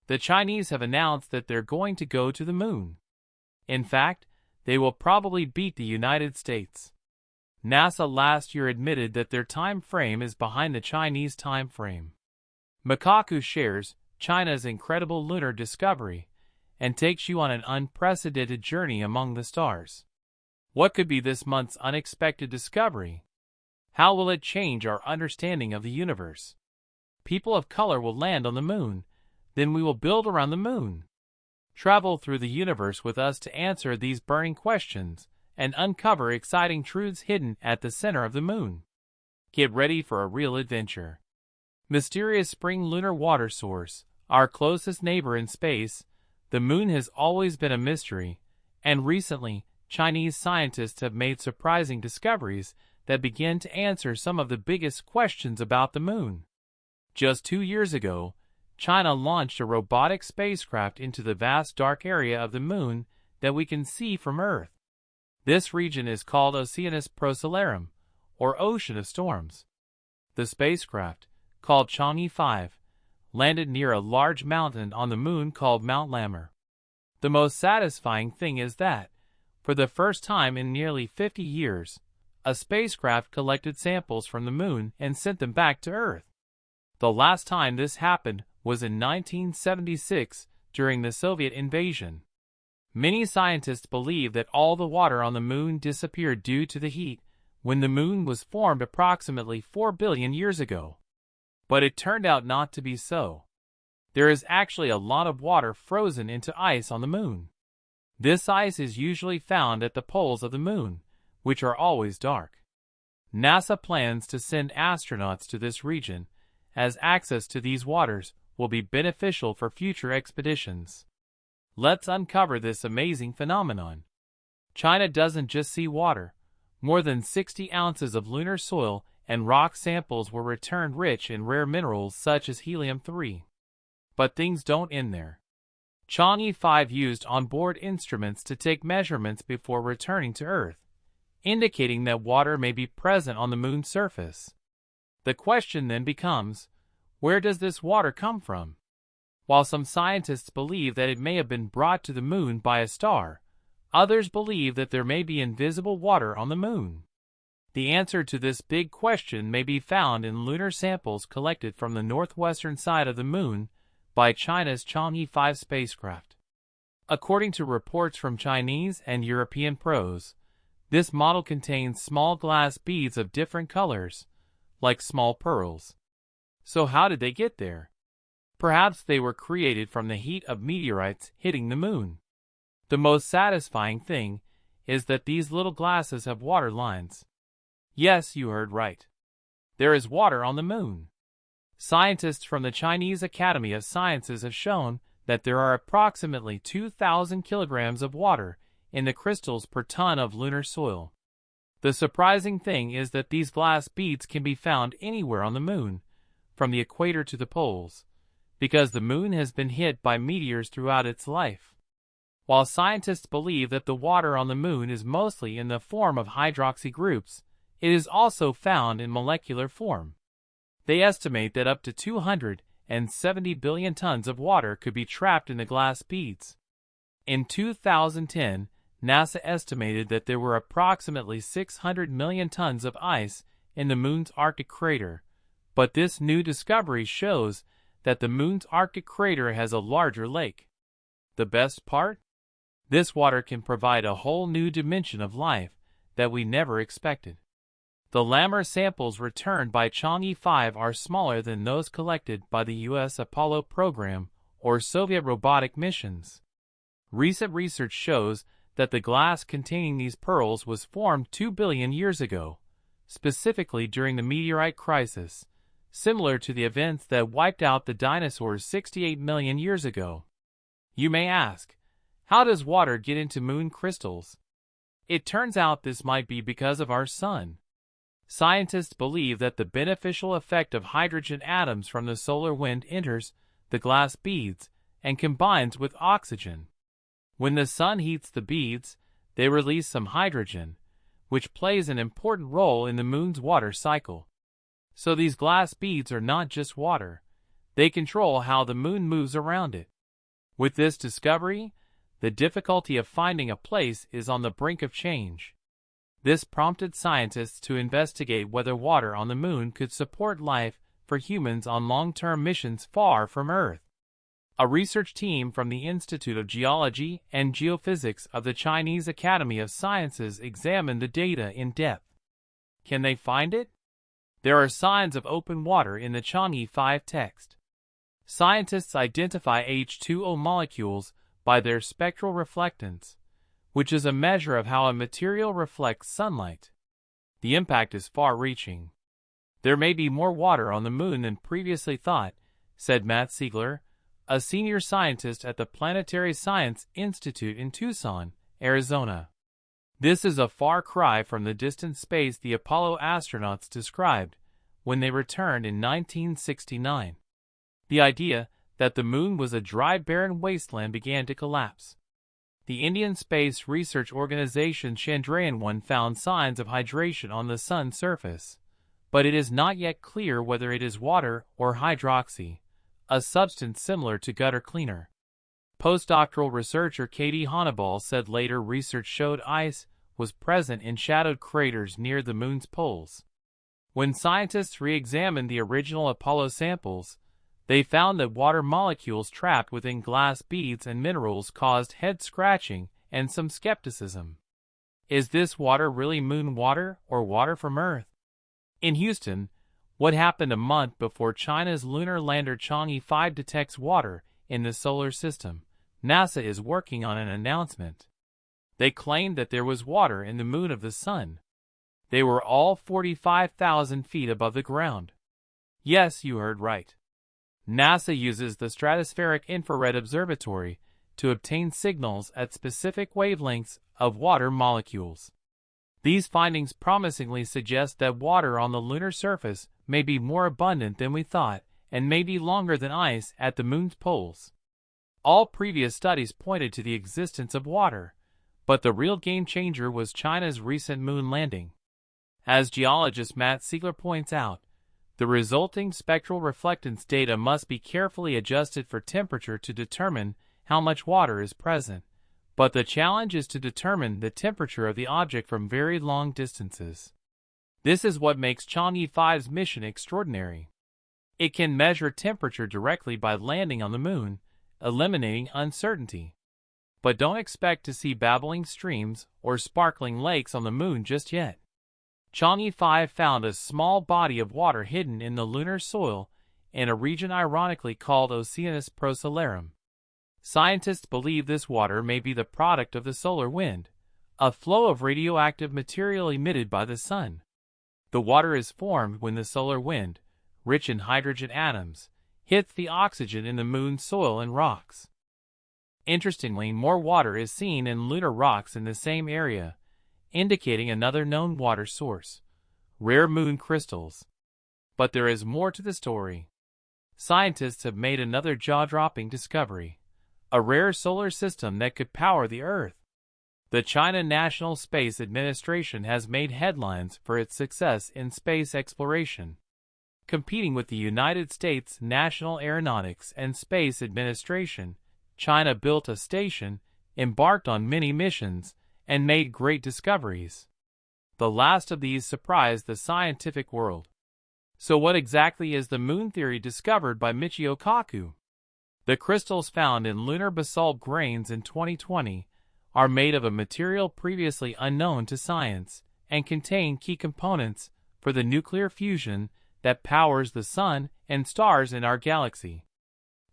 The Chinese have announced that they're going to go to the moon. In fact, they will probably beat the United States. NASA last year admitted that their time frame is behind the Chinese time frame. Kaku shares China's incredible lunar discovery and takes you on an unprecedented journey among the stars. What could be this month's unexpected discovery? How will it change our understanding of the universe? People of color will land on the moon, then we will build around the moon. Travel through the universe with us to answer these burning questions and uncover exciting truths hidden at the center of the moon. Get ready for a real adventure. Mysterious spring lunar water source, our closest neighbor in space, the moon has always been a mystery, and recently, Chinese scientists have made surprising discoveries that begin to answer some of the biggest questions about the moon. Just 2 years ago, China launched a robotic spacecraft into the vast dark area of the moon that we can see from Earth. This region is called Oceanus Procellarum, or Ocean of Storms. The spacecraft, called Chang'e 5, landed near a large mountain on the moon called Mount Lammer. The most satisfying thing is that, for the first time in nearly 50 years, a spacecraft collected samples from the moon and sent them back to Earth. The last time this happened was in 1976 during the Soviet invasion. Many scientists believe that all the water on the moon disappeared due to the heat when the moon was formed approximately 4 billion years ago. But it turned out not to be so. There is actually a lot of water frozen into ice on the moon. This ice is usually found at the poles of the moon, which are always dark. NASA plans to send astronauts to this region, as access to these waters will be beneficial for future expeditions. Let's uncover this amazing phenomenon. China doesn't just see water. More than 60 ounces of lunar soil and rock samples were returned rich in rare minerals such as helium-3. But things don't end there. Chang'e 5 used onboard instruments to take measurements before returning to Earth, indicating that water may be present on the moon's surface. The question then becomes, where does this water come from? While some scientists believe that it may have been brought to the moon by a star, others believe that there may be invisible water on the moon. The answer to this big question may be found in lunar samples collected from the northwestern side of the moon by China's Chang'e 5 spacecraft. According to reports from Chinese and European pros, this model contains small glass beads of different colors, like small pearls. So how did they get there? Perhaps they were created from the heat of meteorites hitting the moon. The most satisfying thing is that these little glasses have water lines. Yes, you heard right. There is water on the moon. Scientists from the Chinese Academy of Sciences have shown that there are approximately 2,000 kilograms of water in the crystals per ton of lunar soil. The surprising thing is that these glass beads can be found anywhere on the moon, from the equator to the poles, because the moon has been hit by meteors throughout its life. While scientists believe that the water on the moon is mostly in the form of hydroxy groups, it is also found in molecular form. They estimate that up to 270 billion tons of water could be trapped in the glass beads. In 2010, NASA estimated that there were approximately 600 million tons of ice in the moon's Arctic crater, but this new discovery shows that the moon's Arctic crater has a larger lake. The best part? This water can provide a whole new dimension of life that we never expected. The Lammer samples returned by Chang'e 5 are smaller than those collected by the U.S. Apollo program or Soviet robotic missions. Recent research shows that the glass containing these pearls was formed 2 billion years ago, specifically during the meteorite crisis, similar to the events that wiped out the dinosaurs 68 million years ago. You may ask, how does water get into moon crystals? It turns out this might be because of our sun. Scientists believe that the beneficial effect of hydrogen atoms from the solar wind enters the glass beads and combines with oxygen. When the sun heats the beads, they release some hydrogen, which plays an important role in the moon's water cycle. So these glass beads are not just water. They control how the moon moves around it. With this discovery, the difficulty of finding a place is on the brink of change. This prompted scientists to investigate whether water on the moon could support life for humans on long-term missions far from Earth. A research team from the Institute of Geology and Geophysics of the Chinese Academy of Sciences examined the data in depth. Can they find it? There are signs of open water in the Chang'e 5 text. Scientists identify H2O molecules by their spectral reflectance, which is a measure of how a material reflects sunlight. The impact is far-reaching. There may be more water on the moon than previously thought, said Matt Siegler, a senior scientist at the Planetary Science Institute in Tucson, Arizona. This is a far cry from the distant space the Apollo astronauts described when they returned in 1969. The idea that the moon was a dry, barren wasteland began to collapse. The Indian Space Research Organization Chandrayaan-1 found signs of hydration on the sun's surface, but it is not yet clear whether it is water or hydroxy, a substance similar to gutter cleaner. Postdoctoral researcher Katie Hannibal said later research showed ice was present in shadowed craters near the moon's poles. When scientists re-examined the original Apollo samples, they found that water molecules trapped within glass beads and minerals caused head-scratching and some skepticism. Is this water really moon water or water from Earth? In Houston, what happened a month before China's lunar lander Chang'e 5 detects water in the solar system? NASA is working on an announcement. They claimed that there was water in the moon of the sun. They were all 45,000 feet above the ground. Yes, you heard right. NASA uses the Stratospheric Infrared Observatory to obtain signals at specific wavelengths of water molecules. These findings promisingly suggest that water on the lunar surface may be more abundant than we thought and may be longer than ice at the moon's poles. All previous studies pointed to the existence of water, but the real game-changer was China's recent moon landing. As geologist Matt Siegler points out, the resulting spectral reflectance data must be carefully adjusted for temperature to determine how much water is present, but the challenge is to determine the temperature of the object from very long distances. This is what makes Chang'e 5's mission extraordinary. It can measure temperature directly by landing on the moon, eliminating uncertainty. But don't expect to see babbling streams or sparkling lakes on the moon just yet. Chang'e 5 found a small body of water hidden in the lunar soil in a region ironically called Oceanus Procellarum. Scientists believe this water may be the product of the solar wind, a flow of radioactive material emitted by the sun. The water is formed when the solar wind, rich in hydrogen atoms, hits the oxygen in the moon's soil and rocks. Interestingly, more water is seen in lunar rocks in the same area, indicating another known water source, rare moon crystals. But there is more to the story. Scientists have made another jaw-dropping discovery, a rare solar system that could power the Earth. The China National Space Administration has made headlines for its success in space exploration. Competing with the United States National Aeronautics and Space Administration, China built a station, embarked on many missions, and made great discoveries. The last of these surprised the scientific world. So what exactly is the moon theory discovered by Michio Kaku? The crystals found in lunar basalt grains in 2020 are made of a material previously unknown to science and contain key components for the nuclear fusion that powers the sun and stars in our galaxy.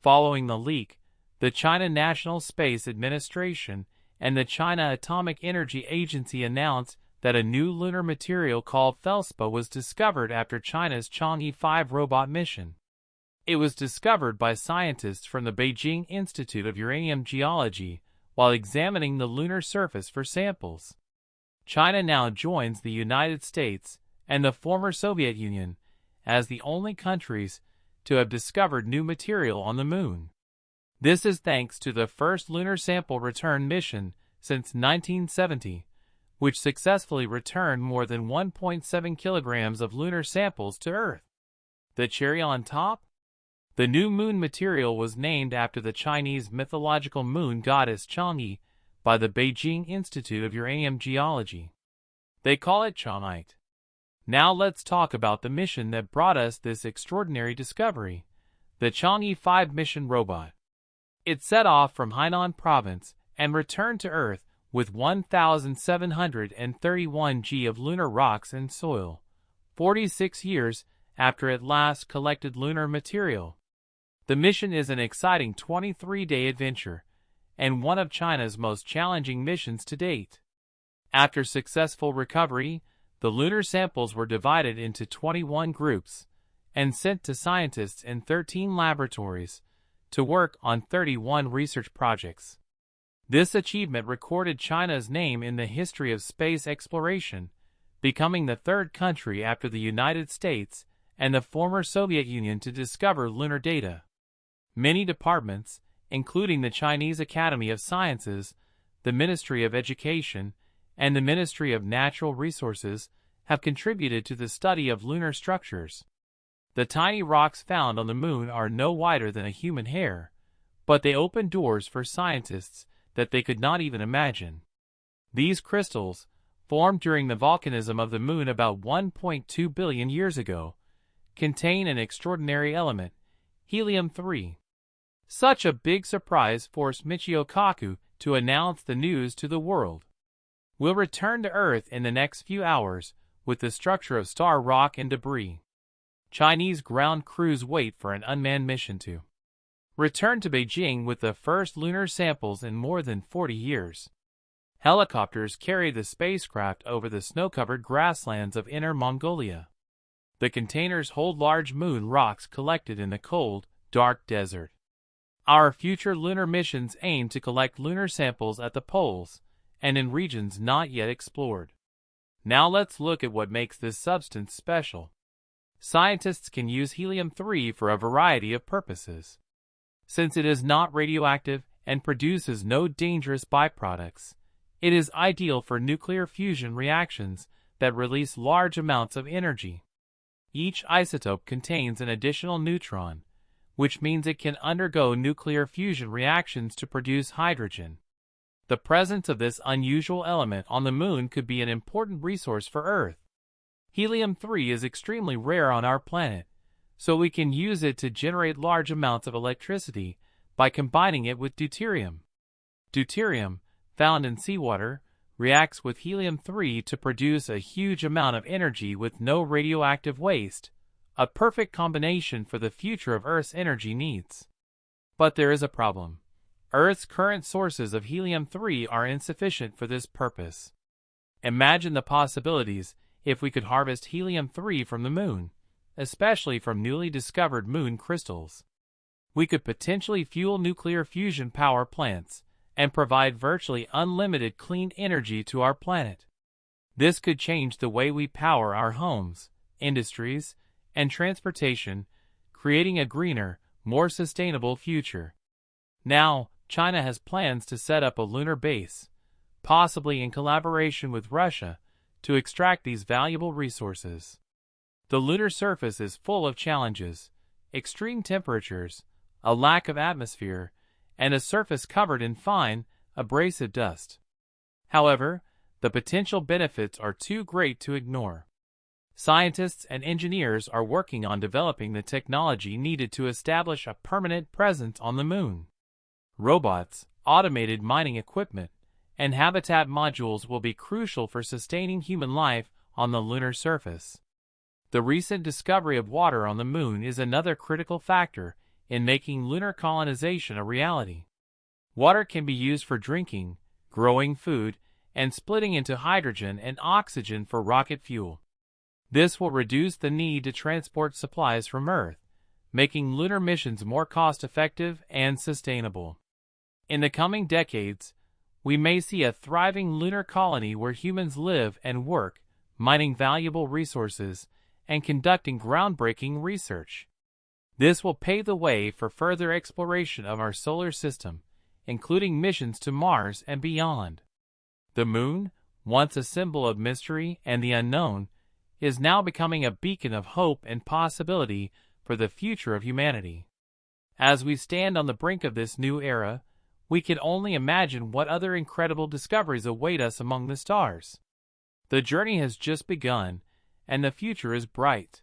Following the leak, the China National Space Administration and the China Atomic Energy Agency announced that a new lunar material called feldspath was discovered after China's Chang'e 5 robot mission. It was discovered by scientists from the Beijing Institute of Uranium Geology while examining the lunar surface for samples. China now joins the United States and the former Soviet Union as the only countries to have discovered new material on the moon. This is thanks to the first lunar sample return mission since 1970, which successfully returned more than 1.7 kilograms of lunar samples to Earth. The cherry on top? The new moon material was named after the Chinese mythological moon goddess Chang'e by the Beijing Institute of Uranium Geology. They call it Chang'ite. Now let's talk about the mission that brought us this extraordinary discovery, the Chang'e 5 mission robot. It set off from Hainan province and returned to Earth with 1,731 g of lunar rocks and soil, 46 years after it last collected lunar material. The mission is an exciting 23-day adventure, and one of China's most challenging missions to date. After successful recovery, the lunar samples were divided into 21 groups and sent to scientists in 13 laboratories to work on 31 research projects. This achievement recorded China's name in the history of space exploration, becoming the third country after the United States and the former Soviet Union to discover lunar data. Many departments, including the Chinese Academy of Sciences, the Ministry of Education, and the Ministry of Natural Resources, have contributed to the study of lunar structures. The tiny rocks found on the moon are no wider than a human hair, but they open doors for scientists that they could not even imagine. These crystals, formed during the volcanism of the moon about 1.2 billion years ago, contain an extraordinary element, helium-3. Such a big surprise forced Michio Kaku to announce the news to the world. We'll return to Earth in the next few hours with the structure of star rock and debris. Chinese ground crews wait for an unmanned mission to return to Beijing with the first lunar samples in more than 40 years. Helicopters carry the spacecraft over the snow-covered grasslands of Inner Mongolia. The containers hold large moon rocks collected in the cold, dark desert. Our future lunar missions aim to collect lunar samples at the poles and in regions not yet explored. Now let's look at what makes this substance special. Scientists can use helium-3 for a variety of purposes. Since it is not radioactive and produces no dangerous byproducts, it is ideal for nuclear fusion reactions that release large amounts of energy. Each isotope contains an additional neutron, which means it can undergo nuclear fusion reactions to produce hydrogen. The presence of this unusual element on the moon could be an important resource for Earth. Helium-3 is extremely rare on our planet, so we can use it to generate large amounts of electricity by combining it with deuterium. Deuterium, found in seawater, reacts with helium-3 to produce a huge amount of energy with no radioactive waste, a perfect combination for the future of Earth's energy needs. But there is a problem. Earth's current sources of helium-3 are insufficient for this purpose. Imagine the possibilities if we could harvest helium-3 from the moon, especially from newly discovered moon crystals. We could potentially fuel nuclear fusion power plants and provide virtually unlimited clean energy to our planet. This could change the way we power our homes, industries, and transportation, creating a greener, more sustainable future. Now, China has plans to set up a lunar base, possibly in collaboration with Russia, to extract these valuable resources. The lunar surface is full of challenges: extreme temperatures, a lack of atmosphere, and a surface covered in fine, abrasive dust. However, the potential benefits are too great to ignore. Scientists and engineers are working on developing the technology needed to establish a permanent presence on the moon. Robots, automated mining equipment, and habitat modules will be crucial for sustaining human life on the lunar surface. The recent discovery of water on the moon is another critical factor in making lunar colonization a reality. Water can be used for drinking, growing food, and splitting into hydrogen and oxygen for rocket fuel. This will reduce the need to transport supplies from Earth, making lunar missions more cost-effective and sustainable. In the coming decades, we may see a thriving lunar colony where humans live and work, mining valuable resources and conducting groundbreaking research. This will pave the way for further exploration of our solar system, including missions to Mars and beyond. The moon, once a symbol of mystery and the unknown, is now becoming a beacon of hope and possibility for the future of humanity. As we stand on the brink of this new era, we can only imagine what other incredible discoveries await us among the stars. The journey has just begun, and the future is bright.